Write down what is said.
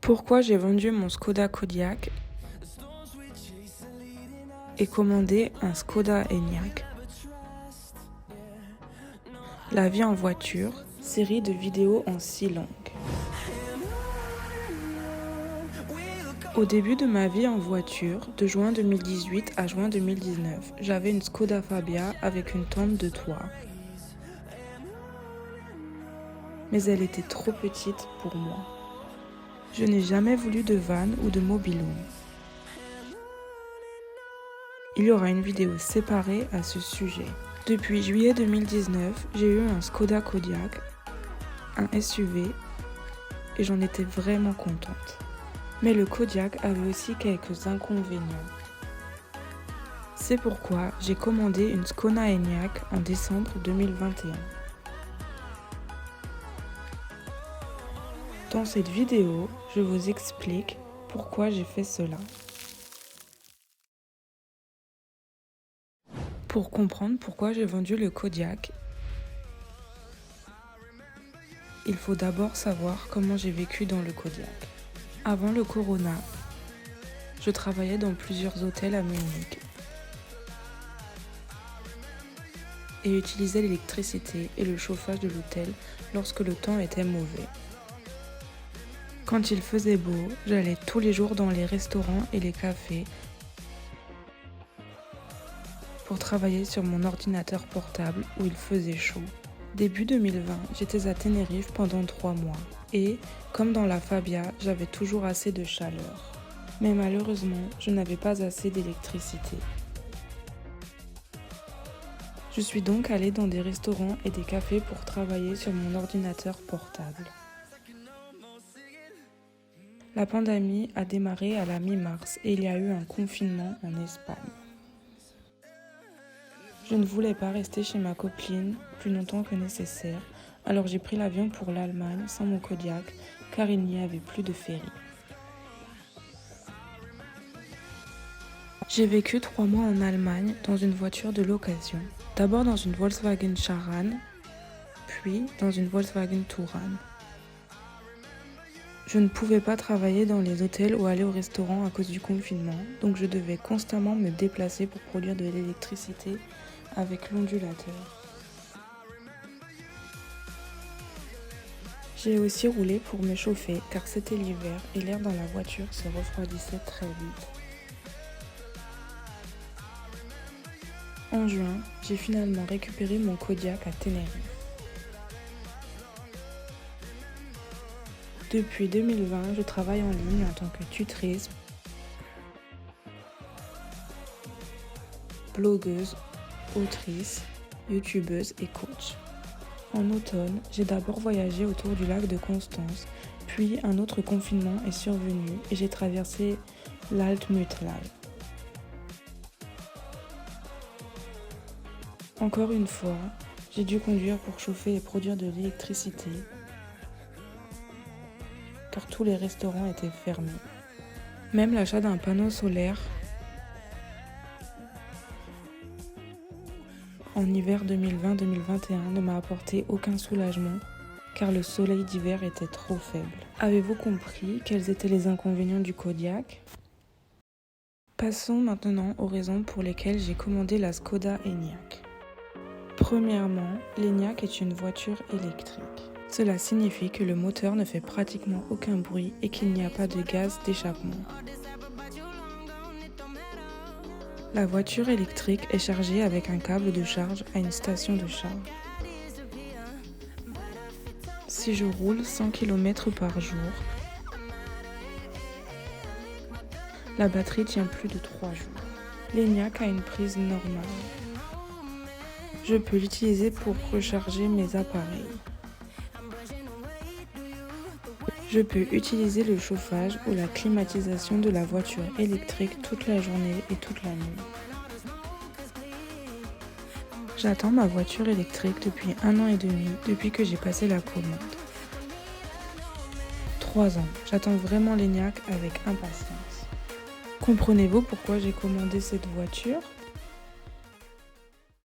Pourquoi j'ai vendu mon Skoda Kodiaq et commandé un Skoda Enyaq. La vie en voiture, série de vidéos en 6 langues. Au début de ma vie en voiture, de juin 2018 à juin 2019, j'avais une Skoda Fabia avec une tente de toit. Mais elle était trop petite pour moi. Je n'ai jamais voulu de van ou de mobil-home. Il y aura une vidéo séparée à ce sujet. Depuis juillet 2019, j'ai eu un Skoda Kodiaq, un SUV, et j'en étais vraiment contente. Mais le Kodiaq avait aussi quelques inconvénients. C'est pourquoi j'ai commandé une Skoda Enyaq en décembre 2021. Dans cette vidéo, je vous explique pourquoi j'ai fait cela. Pour comprendre pourquoi j'ai vendu le Kodiaq, il faut d'abord savoir comment j'ai vécu dans le Kodiaq. Avant le Corona, je travaillais dans plusieurs hôtels à Munich et utilisais l'électricité et le chauffage de l'hôtel lorsque le temps était mauvais. Quand il faisait beau, j'allais tous les jours dans les restaurants et les cafés pour travailler sur mon ordinateur portable où il faisait chaud. Début 2020, j'étais à Tenerife pendant 3 mois et, comme dans la Fabia, j'avais toujours assez de chaleur. Mais malheureusement, je n'avais pas assez d'électricité. Je suis donc allée dans des restaurants et des cafés pour travailler sur mon ordinateur portable. La pandémie a démarré à la mi-mars et il y a eu un confinement en Espagne. Je ne voulais pas rester chez ma copine plus longtemps que nécessaire, alors j'ai pris l'avion pour l'Allemagne sans mon Kodiaq car il n'y avait plus de ferry. J'ai vécu 3 mois en Allemagne dans une voiture de location. D'abord dans une Volkswagen Charan, puis dans une Volkswagen Touran. Je ne pouvais pas travailler dans les hôtels ou aller au restaurant à cause du confinement, donc je devais constamment me déplacer pour produire de l'électricité avec l'ondulateur. J'ai aussi roulé pour me chauffer car c'était l'hiver et l'air dans la voiture se refroidissait très vite. En juin, j'ai finalement récupéré mon Kodiaq à Tenerife. Depuis 2020, je travaille en ligne en tant que tutrice, blogueuse, autrice, youtubeuse et coach. En automne, j'ai d'abord voyagé autour du lac de Constance, puis un autre confinement est survenu et j'ai traversé l'Altmühltal. Encore une fois, j'ai dû conduire pour chauffer et produire de l'électricité, car tous les restaurants étaient fermés. Même l'achat d'un panneau solaire en hiver 2020-2021 ne m'a apporté aucun soulagement car le soleil d'hiver était trop faible. Avez-vous compris quels étaient les inconvénients du Kodiaq? Passons maintenant aux raisons pour lesquelles j'ai commandé la Skoda Enyaq. Premièrement, l'Enyaq est une voiture électrique. Cela signifie que le moteur ne fait pratiquement aucun bruit et qu'il n'y a pas de gaz d'échappement. La voiture électrique est chargée avec un câble de charge à une station de charge. Si je roule 100 km par jour, la batterie tient plus de 3 jours. L'Enyaq a une prise normale. Je peux l'utiliser pour recharger mes appareils. Je peux utiliser le chauffage ou la climatisation de la voiture électrique toute la journée et toute la nuit. J'attends ma voiture électrique depuis 1 an et demi, depuis que j'ai passé la commande. 3 ans, j'attends vraiment l'Enyaq avec impatience. Comprenez-vous pourquoi j'ai commandé cette voiture ?